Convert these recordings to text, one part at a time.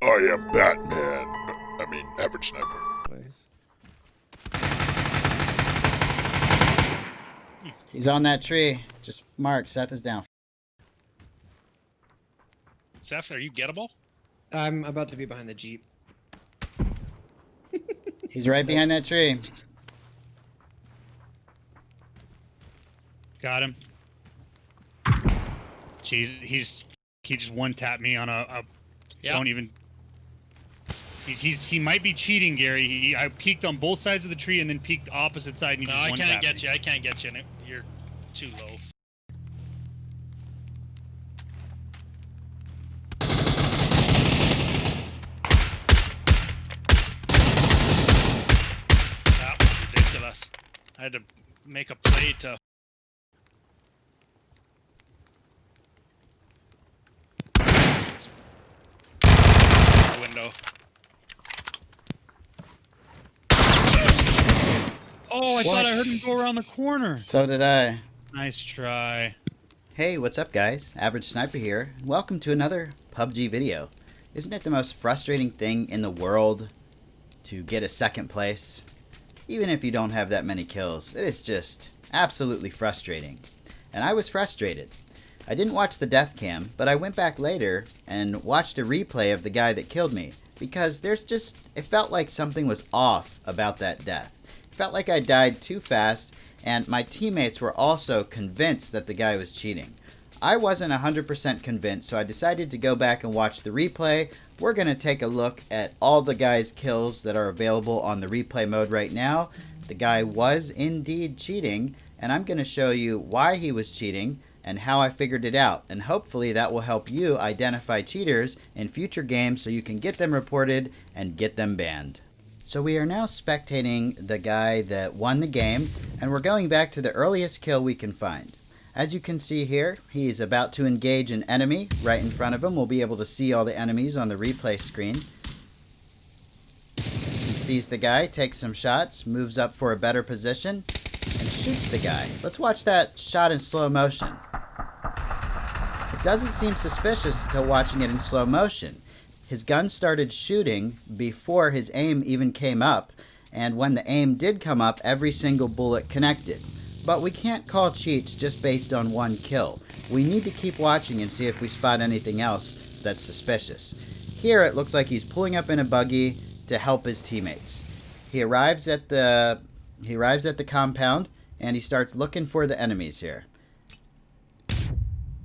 I am Batman. I mean, average sniper. Please. He's on that tree. Just mark. Seth is down. Seth, are you gettable? I'm about to be behind the Jeep. He's right behind that tree. Got him. Jeez, he just one tapped me on a Yeah. don't even. He might be cheating, Gary. I peeked on both sides of the tree and then peeked opposite side. And he No, just I one can't tapped get me. you. I can't get you. You're too low. That was ridiculous. I had to make a play to. Window. Oh, I thought I heard him go around the corner. So did I. Nice try. Hey, what's up, guys? Average Sniper here. Welcome to another PUBG video. Isn't it the most frustrating thing in the world to get a second place? Even if you don't have that many kills, it is just absolutely frustrating. And I was frustrated. I didn't watch the death cam, but I went back later and watched a replay of the guy that killed me because it felt like something was off about that death. It felt like I died too fast, and my teammates were also convinced that the guy was cheating. I wasn't 100% convinced, so I decided to go back and watch the replay. We're going to take a look at all the guy's kills that are available on the replay mode right now. The guy was indeed cheating, and I'm going to show you why he was cheating and how I figured it out. And hopefully that will help you identify cheaters in future games so you can get them reported and get them banned. So we are now spectating the guy that won the game, and we're going back to the earliest kill we can find. As you can see here, he's about to engage an enemy right in front of him. We'll be able to see all the enemies on the replay screen. He sees the guy, takes some shots, moves up for a better position, and shoots the guy. Let's watch that shot in slow motion. It doesn't seem suspicious until watching it in slow motion. His gun started shooting before his aim even came up, and when the aim did come up, every single bullet connected. But we can't call cheats just based on one kill. We need to keep watching and see if we spot anything else that's suspicious. Here it looks like he's pulling up in a buggy to help his teammates. He arrives at the compound and he starts looking for the enemies here.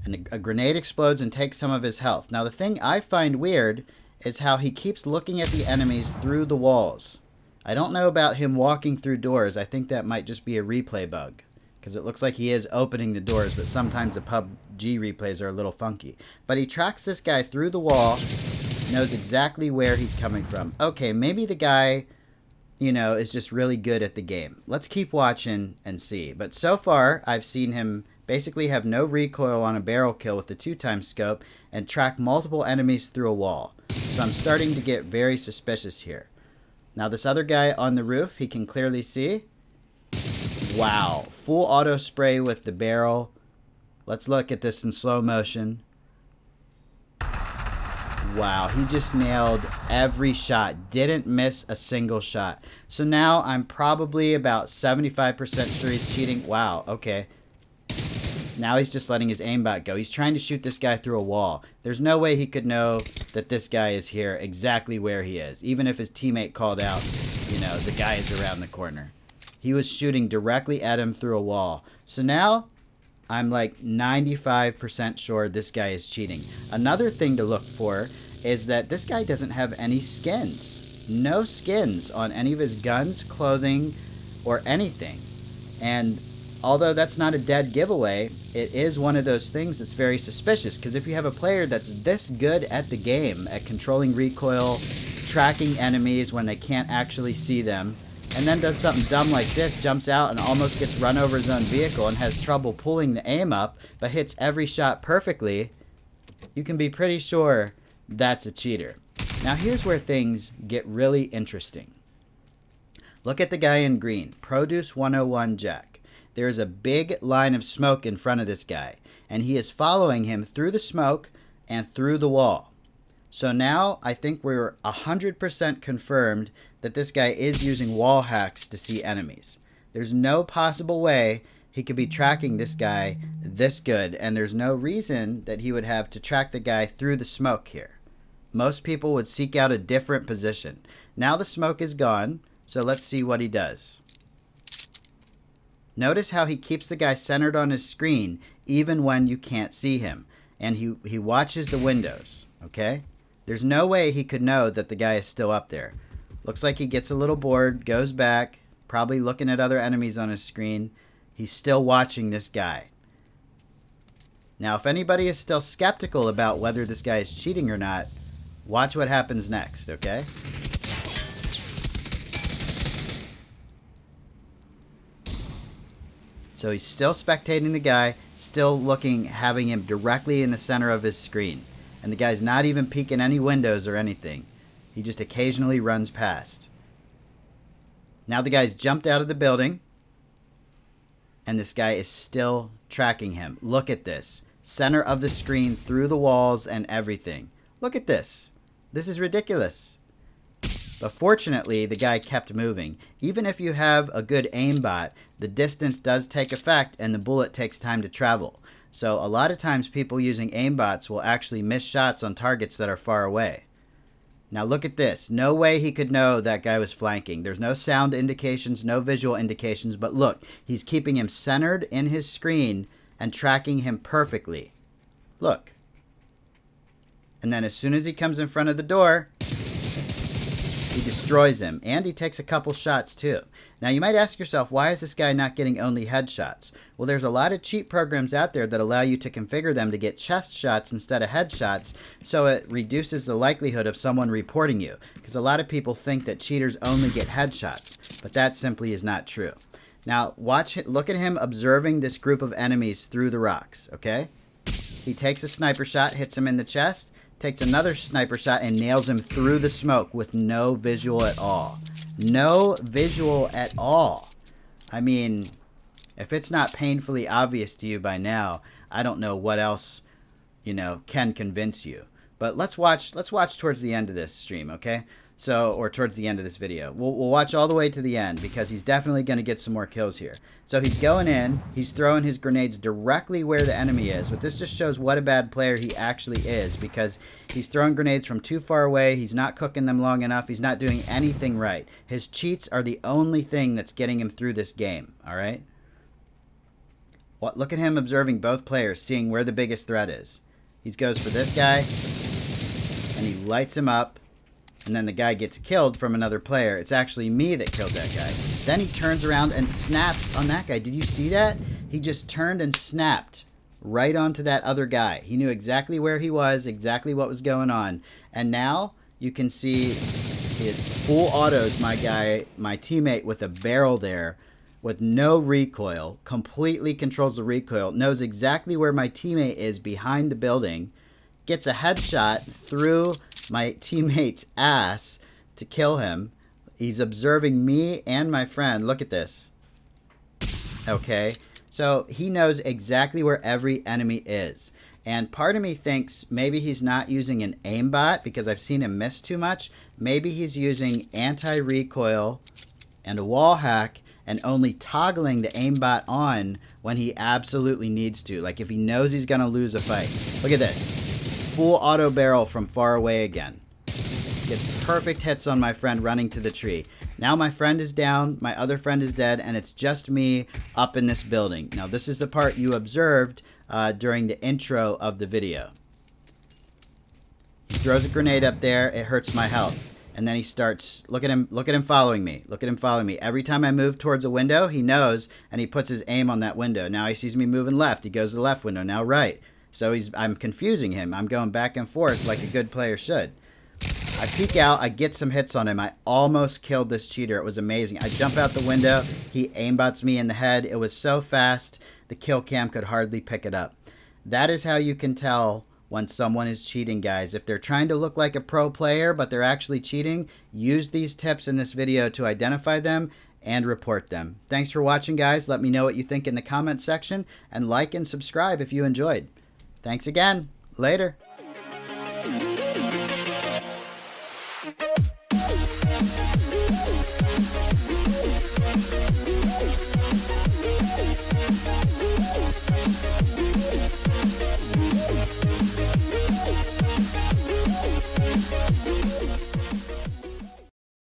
And a grenade explodes and takes some of his health. Now the thing I find weird is how he keeps looking at the enemies through the walls. I don't know about him walking through doors. I think that might just be a replay bug, because it looks like he is opening the doors, but sometimes the PUBG replays are a little funky. But he tracks this guy through the wall, knows exactly where he's coming from. Okay, maybe the guy, is just really good at the game. Let's keep watching and see. But so far, I've seen him basically have no recoil on a barrel kill with the 2x scope and track multiple enemies through a wall. So I'm starting to get very suspicious here. Now this other guy on the roof, he can clearly see. Wow, full auto spray with the barrel. Let's look at this in slow motion. Wow, he just nailed every shot. Didn't miss a single shot. So now I'm probably about 75% sure he's cheating. Wow, okay. Now he's just letting his aimbot go. He's trying to shoot this guy through a wall. There's no way he could know that this guy is here exactly where he is. Even if his teammate called out, the guy is around the corner. He was shooting directly at him through a wall. So now I'm like 95% sure this guy is cheating. Another thing to look for is that this guy doesn't have any skins. No skins on any of his guns, clothing, or anything. And although that's not a dead giveaway, it is one of those things that's very suspicious, because if you have a player that's this good at the game, at controlling recoil, tracking enemies when they can't actually see them, and then does something dumb like this, jumps out and almost gets run over his own vehicle and has trouble pulling the aim up, but hits every shot perfectly, you can be pretty sure that's a cheater. Now here's where things get really interesting. Look at the guy in green, Produce 101 Jack. There is a big line of smoke in front of this guy, and he is following him through the smoke and through the wall. So now I think we're 100% confirmed that this guy is using wall hacks to see enemies. There's no possible way he could be tracking this guy this good, and there's no reason that he would have to track the guy through the smoke here. Most people would seek out a different position. Now the smoke is gone, so let's see what he does. Notice how he keeps the guy centered on his screen even when you can't see him. And he watches the windows, okay? There's no way he could know that the guy is still up there. Looks like he gets a little bored, goes back, probably looking at other enemies on his screen. He's still watching this guy. Now, if anybody is still skeptical about whether this guy is cheating or not, watch what happens next, okay? So he's still spectating the guy, still looking, having him directly in the center of his screen. And the guy's not even peeking any windows or anything. He just occasionally runs past. Now the guy's jumped out of the building. And this guy is still tracking him. Look at this. Center of the screen, through the walls and everything. Look at this. This is ridiculous. But fortunately, the guy kept moving. Even if you have a good aimbot, the distance does take effect and the bullet takes time to travel. So a lot of times people using aimbots will actually miss shots on targets that are far away. Now look at this. No way he could know that guy was flanking. There's no sound indications, no visual indications, but look, he's keeping him centered in his screen and tracking him perfectly. Look. And then as soon as he comes in front of the door, he destroys him, and he takes a couple shots too. Now you might ask yourself, why is this guy not getting only headshots? Well, there's a lot of cheat programs out there that allow you to configure them to get chest shots instead of headshots, so it reduces the likelihood of someone reporting you. Because a lot of people think that cheaters only get headshots, but that simply is not true. Now look at him observing this group of enemies through the rocks, okay? He takes a sniper shot, hits him in the chest, takes another sniper shot and nails him through the smoke with no visual at all. No visual at all. I mean, if it's not painfully obvious to you by now, I don't know what else, can convince you. But let's watch towards the end of this stream, okay? Or towards the end of this video. We'll watch all the way to the end because he's definitely going to get some more kills here. So he's going in, he's throwing his grenades directly where the enemy is, but this just shows what a bad player he actually is because he's throwing grenades from too far away, he's not cooking them long enough, he's not doing anything right. His cheats are the only thing that's getting him through this game, alright? Look at him observing both players, seeing where the biggest threat is. He goes for this guy, and he lights him up. And then the guy gets killed from another player. It's actually me that killed that guy. Then he turns around and snaps on that guy. Did you see that? He just turned and snapped right onto that other guy. He knew exactly where he was, exactly what was going on. And now you can see it full autos my teammate with a barrel there with no recoil. Completely controls the recoil. Knows exactly where my teammate is behind the building. Gets a headshot through my teammate's ass to kill him. He's observing me and my friend. Look at this. Okay, so he knows exactly where every enemy is. And part of me thinks maybe he's not using an aimbot because I've seen him miss too much. Maybe he's using anti-recoil and a wall hack and only toggling the aimbot on when he absolutely needs to. Like if he knows he's going to lose a fight. Look at this. Full auto barrel from far away again. Gets perfect hits on my friend running to the tree. Now my friend is down, my other friend is dead, and it's just me up in this building. Now this is the part you observed during the intro of the video. He throws a grenade up there, it hurts my health. And then he starts, look at him following me. Look at him following me. Every time I move towards a window, he knows, and he puts his aim on that window. Now he sees me moving left, he goes to the left window, now right. So I'm confusing him. I'm going back and forth like a good player should. I peek out. I get some hits on him. I almost killed this cheater. It was amazing. I jump out the window. He aimbots me in the head. It was so fast, the kill cam could hardly pick it up. That is how you can tell when someone is cheating, guys. If they're trying to look like a pro player, but they're actually cheating, use these tips in this video to identify them and report them. Thanks for watching, guys. Let me know what you think in the comment section, and like and subscribe if you enjoyed. Thanks again. Later.